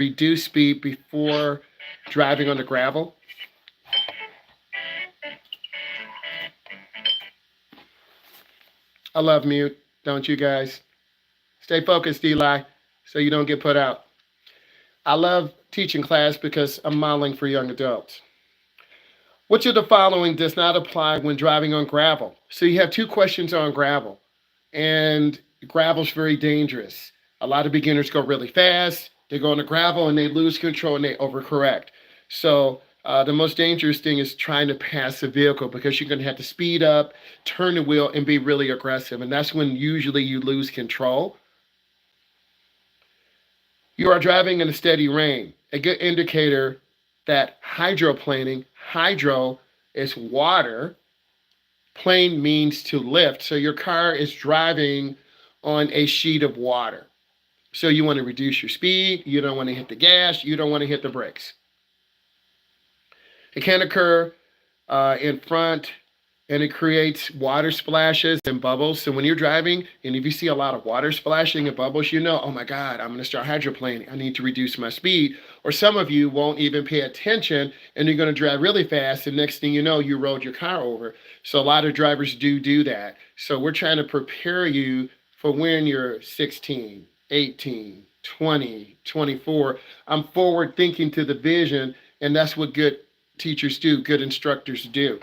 reduce speed before driving on the gravel? I love mute, don't you guys? Stay focused, Eli, so you don't get put out. I love teaching class because I'm modeling for young adults. Which of the following does not apply when driving on gravel? So you have two questions on gravel, and gravel's very dangerous. A lot of beginners go really fast, they go on the gravel and they lose control and they overcorrect. So the most dangerous thing is trying to pass a vehicle because you're going to have to speed up, turn the wheel, and be really aggressive. And that's when usually you lose control. You are driving in a steady rain. A good indicator that hydroplaning, hydro is water, plane means to lift. So your car is driving on a sheet of water. So you want to reduce your speed, you don't want to hit the gas, you don't want to hit the brakes. It can occur in front, and it creates water splashes and bubbles. So when you're driving and if you see a lot of water splashing and bubbles, you know, oh my God, I'm going to start hydroplaning. I need to reduce my speed. Or some of you won't even pay attention and you're going to drive really fast. And next thing you know, you rode your car over. So a lot of drivers do that. So we're trying to prepare you for when you're 16, 18, 20, 24. I'm forward thinking to the vision, and that's what good teachers do, good instructors do.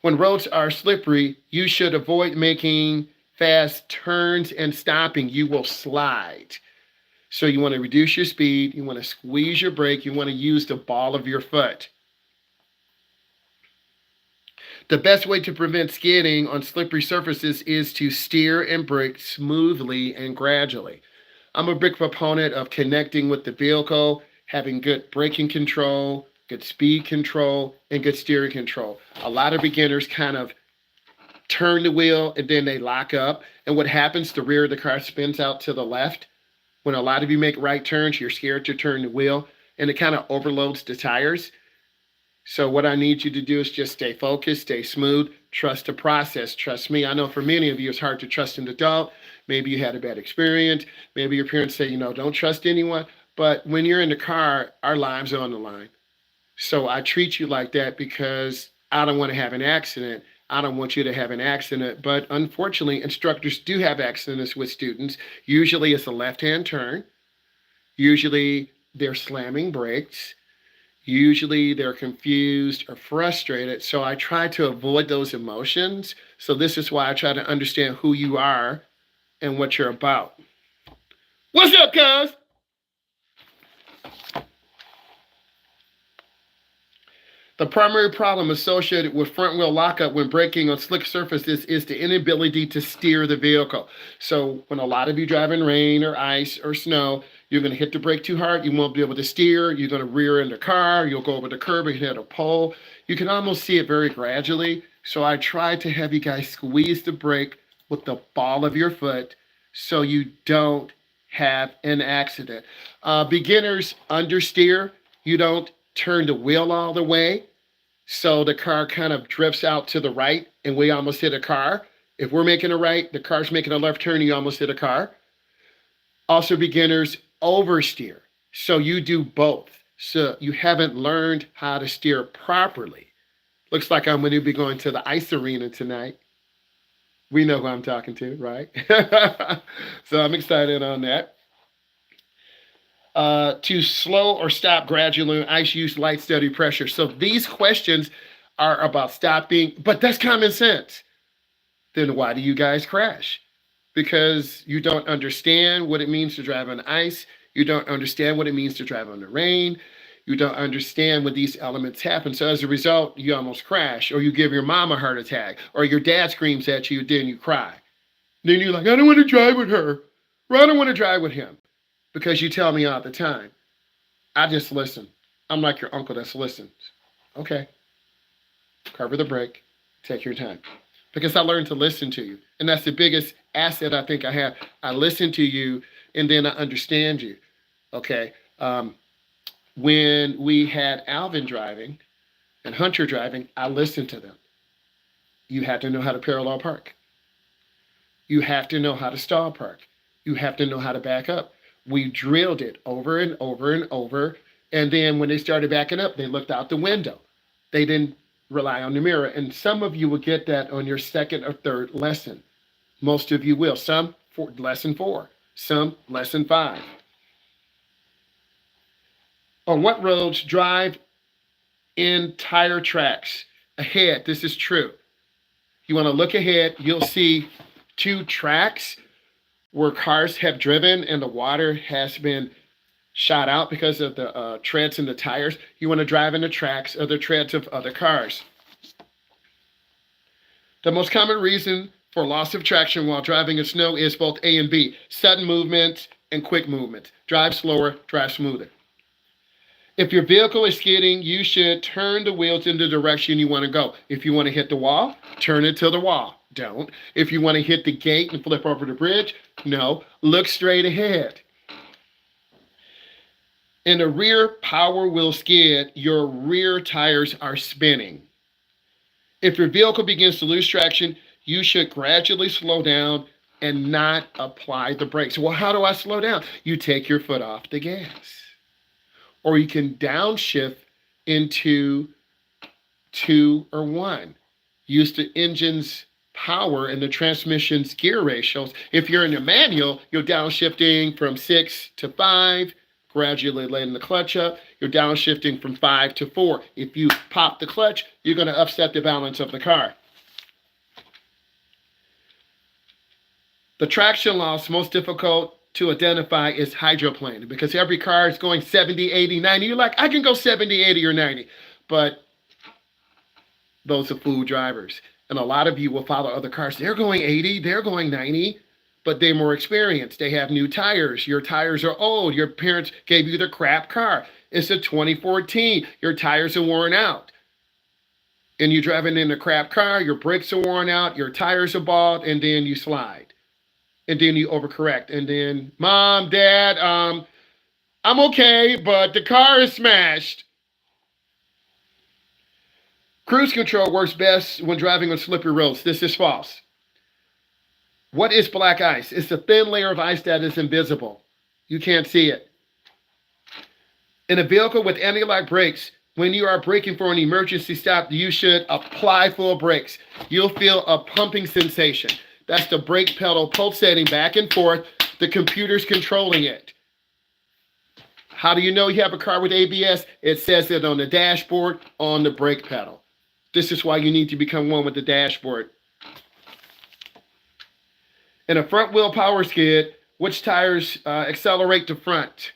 When roads are slippery, you should avoid making fast turns and stopping. You will slide. So you want to reduce your speed, you want to squeeze your brake, you want to use the ball of your foot. The best way to prevent skidding on slippery surfaces is to steer and brake smoothly and gradually. I'm a big proponent of connecting with the vehicle, having good braking control, good speed control, and good steering control. A lot of beginners kind of turn the wheel and then they lock up. And what happens, the rear of the car spins out to the left. When a lot of you make right turns, you're scared to turn the wheel, and it kind of overloads the tires. So what I need you to do is just stay focused, stay smooth, trust the process. Trust me, I know for many of you it's hard to trust an adult. Maybe you had a bad experience. Maybe your parents say, don't trust anyone. But when you're in the car, our lives are on the line. So I treat you like that because I don't want to have an accident. I don't want you to have an accident. But unfortunately, instructors do have accidents with students. Usually it's a left-hand turn. Usually they're slamming brakes. Usually they're confused or frustrated. So I try to avoid those emotions. So this is why I try to understand who you are and what you're about. What's up, cuz? The primary problem associated with front wheel lockup when braking on slick surfaces is the inability to steer the vehicle. So when a lot of you drive in rain or ice or snow, you're going to hit the brake too hard. You won't be able to steer. You're going to rear end the car. You'll go over the curb and hit a pole. You can almost see it very gradually. So I try to have you guys squeeze the brake with the ball of your foot so you don't have an accident. Beginners understeer. You don't turn the wheel all the way, so the car kind of drifts out to the right and we almost hit a car. If we're making a right, the car's making a left turn, you almost hit a car. Also, beginners oversteer. So you do both. So you haven't learned how to steer properly. Looks like I'm going to be going to the ice arena tonight. We know who I'm talking to, right? So I'm excited on that. To slow or stop gradually ice, use light steady pressure. So these questions are about stopping, but that's common sense. Then why do you guys crash? Because you don't understand what it means to drive on ice. You don't understand what it means to drive on the rain. You don't understand when these elements happen. So as a result, you almost crash, or you give your mom a heart attack, or your dad screams at you, then you cry. Then you're like, I don't want to drive with her, or I don't want to drive with him. Because you tell me all the time. I just listen. I'm like your uncle that listens. Okay. Cover the brake. Take your time. Because I learned to listen to you. And that's the biggest asset I think I have. I listen to you and then I understand you. Okay. When we had Alvin driving and Hunter driving, I listened to them. You have to know how to parallel park. You have to know how to stall park. You have to know how to back up. We drilled it over and over and over. And then when they started backing up, they looked out the window. They didn't rely on the mirror. And some of you will get that on your second or third lesson. Most of you will. Some for lesson 4, some lesson 5. On what roads drive in tire tracks? Ahead, this is true. You want to look ahead, you'll see 2 tracks where cars have driven and the water has been shot out because of the treads in the tires. You want to drive in the tracks or the treads of other cars. The most common reason for loss of traction while driving in snow is both A and B, sudden movement and quick movement. Drive slower, drive smoother. If your vehicle is skidding, you should turn the wheels in the direction you want to go. If you want to hit the wall, turn it to the wall. Don't. If you want to hit the gate and flip over the bridge, no. Look straight ahead. In a rear power wheel skid, your rear tires are spinning. If your vehicle begins to lose traction, you should gradually slow down and not apply the brakes. Well, how do I slow down? You take your foot off the gas. Or you can downshift into 2 or 1. Use the engine's power and the transmission's gear ratios. If you're in a manual, you're downshifting from 6 to 5, gradually letting the clutch up. You're downshifting from 5 to 4. If you pop the clutch, you're going to upset the balance of the car. The traction loss most difficult to identify is hydroplane, because every car is going 70, 80, 90. You're like, I can go 70, 80, or 90. But those are fool drivers. And a lot of you will follow other cars. They're going 80, they're going 90, but they're more experienced. They have new tires. Your tires are old. Your parents gave you the crap car. It's a 2014. Your tires are worn out. And you're driving in a crap car, your brakes are worn out, your tires are bald, and then you slide. And then you overcorrect. And then, Mom, Dad, I'm okay, but the car is smashed. Cruise control works best when driving on slippery roads. This is false. What is black ice? It's a thin layer of ice that is invisible. You can't see it. In a vehicle with anti-lock brakes, when you are braking for an emergency stop, you should apply full brakes. You'll feel a pumping sensation. That's the brake pedal pulsating back and forth. The computer's controlling it. How do you know you have a car with ABS? It says it on the dashboard, on the brake pedal. This is why you need to become one with the dashboard. In a front wheel power skid, which tires accelerate to front?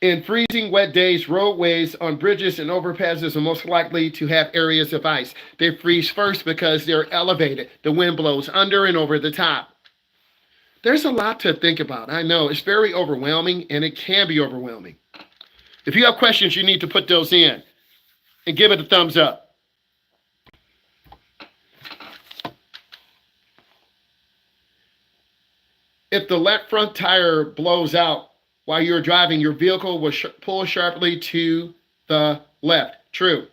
In freezing wet days, roadways on bridges and overpasses are most likely to have areas of ice. They freeze first because they're elevated. The wind blows under and over the top. There's a lot to think about. I know it's very overwhelming, and it can be overwhelming. If you have questions, you need to put those in and give it a thumbs up. If the left front tire blows out while you're driving, your vehicle will pull sharply to the left. True.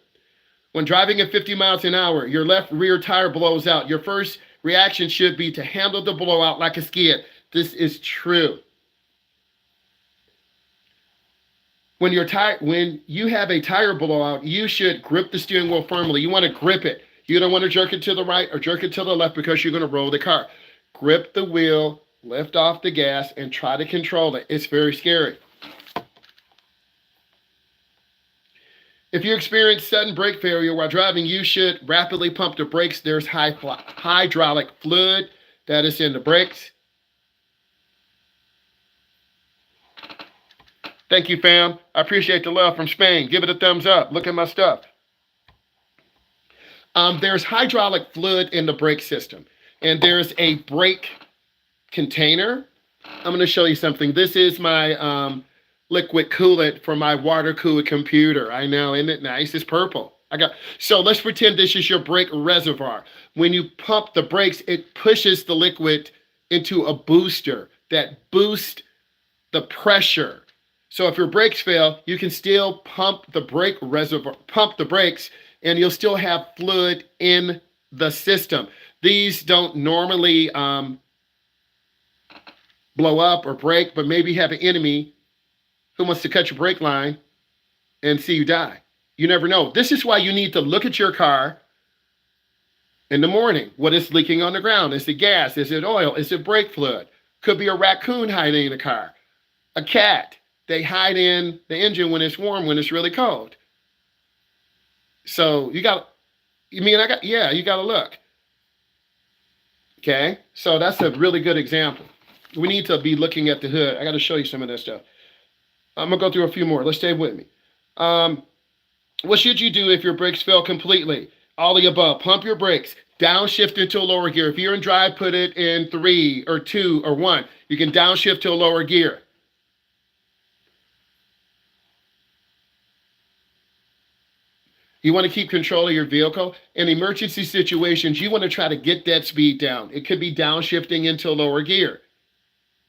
When driving at 50 miles an hour, your left rear tire blows out. Your first reaction should be to handle the blowout like a skid. This is true. When you have a tire blowout, you should grip the steering wheel firmly. You want to grip it. You don't want to jerk it to the right or jerk it to the left because you're going to roll the car. Grip the wheel, lift off the gas, and try to control it. It's very scary. If you experience sudden brake failure while driving, you should rapidly pump the brakes. There's hydraulic fluid that is in the brakes. Thank you, fam. I appreciate the love from Spain. Give it a thumbs up. Look at my stuff. There's hydraulic fluid in the brake system, and there's a brake container. I'm going to show you something. This is my liquid coolant for my water-cooled computer. I know, isn't it nice? It's purple. So let's pretend this is your brake reservoir. When you pump the brakes, it pushes the liquid into a booster that boosts the pressure. So if your brakes fail, you can still pump the brake reservoir, pump the brakes, and you'll still have fluid in the system. These don't normally blow up or break, but maybe have an enemy who wants to cut your brake line and see you die. You never know. This is why you need to look at your car in the morning. What is leaking on the ground? Is it gas? Is it oil? Is it brake fluid? Could be a raccoon hiding in the car. A cat. They hide in the engine when it's warm, when it's really cold. So you got to look. Okay? So that's a really good example. We need to be looking at the hood. I got to show you some of this stuff. I'm going to go through a few more. Let's stay with me. What should you do if your brakes fail completely? All the above. Pump your brakes. Downshift into a lower gear. If you're in drive, put it in 3 or 2 or 1. You can downshift to a lower gear. You want to keep control of your vehicle. In emergency situations, you want to try to get that speed down. It could be downshifting into a lower gear.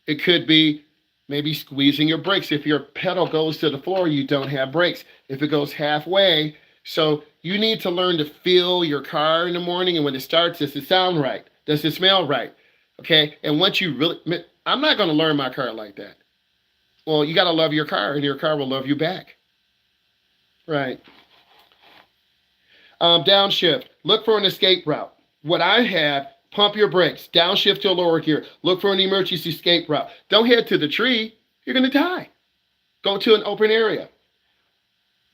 It could be maybe squeezing your brakes. If your pedal goes to the floor, you don't have brakes. If it goes halfway, so you need to learn to feel your car in the morning, and when it starts, does it sound right? Does it smell right? Okay, and once you really, I'm not going to learn my car like that. Well, you got to love your car, and your car will love you back. Right. Downshift. Look for an escape route. What I have, pump your brakes. Downshift to a lower gear. Look for an emergency escape route. Don't head to the tree. You're going to die. Go to an open area.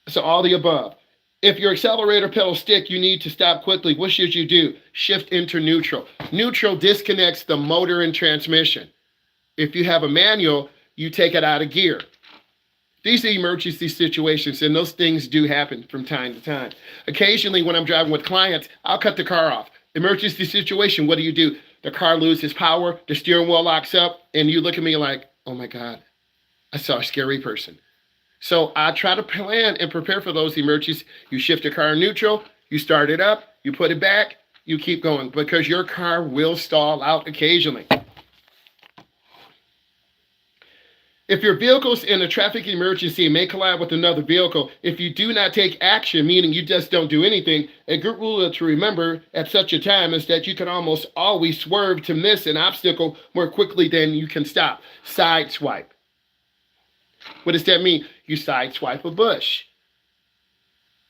So all the above. If your accelerator pedal stick, you need to stop quickly. What should you do? Shift into neutral. Neutral disconnects the motor and transmission. If you have a manual, you take it out of gear. These are emergency situations, and those things do happen from time to time. Occasionally, when I'm driving with clients, I'll cut the car off. Emergency situation, what do? The car loses power, the steering wheel locks up, and you look at me like, oh my God, I saw a scary person. So I try to plan and prepare for those emergencies. You shift the car neutral, you start it up, you put it back, you keep going, because your car will stall out occasionally. If your vehicle's in a traffic emergency and may collide with another vehicle, if you do not take action, meaning you just don't do anything, a good rule to remember at such a time is that you can almost always swerve to miss an obstacle more quickly than you can stop. Sideswipe. What does that mean? You sideswipe a bush.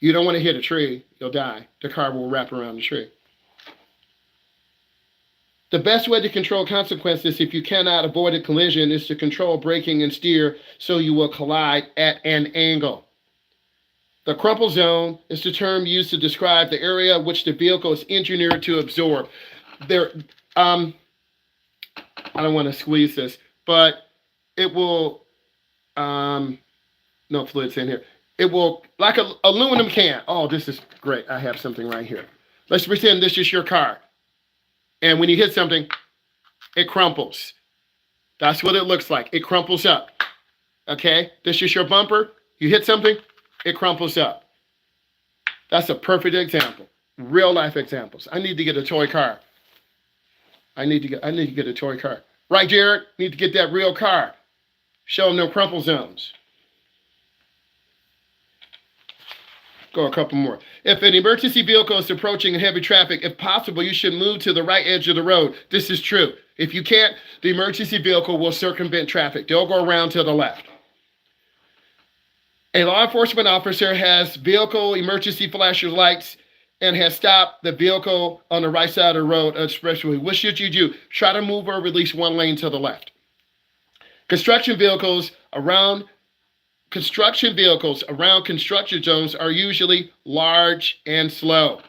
You don't want to hit a tree, you'll die. The car will wrap around the tree. The best way to control consequences if you cannot avoid a collision is to control braking and steer so you will collide at an angle. The crumple zone is the term used to describe the area which the vehicle is engineered to absorb. I don't want to squeeze this, but it will, no fluids in here. It will, like an aluminum can. Oh, this is great. I have something right here. Let's pretend this is your car. And when you hit something, it crumples. That's what it looks like. It crumples up. Okay? This is your bumper. You hit something, it crumples up. That's a perfect example. Real life examples. I need to get a toy car. I need to get a toy car. Right, Jared? Need to get that real car. Show them no crumple zones. Go a couple more. If an emergency vehicle is approaching heavy traffic, if possible, you should move to the right edge of the road. This is true. If you can't, the emergency vehicle will circumvent traffic. They'll go around to the left. A law enforcement officer has vehicle emergency flasher lights and has stopped the vehicle on the right side of the road, especially. What should you do? Try to move or release one lane to the left. Construction vehicles around construction zones are usually large and slow.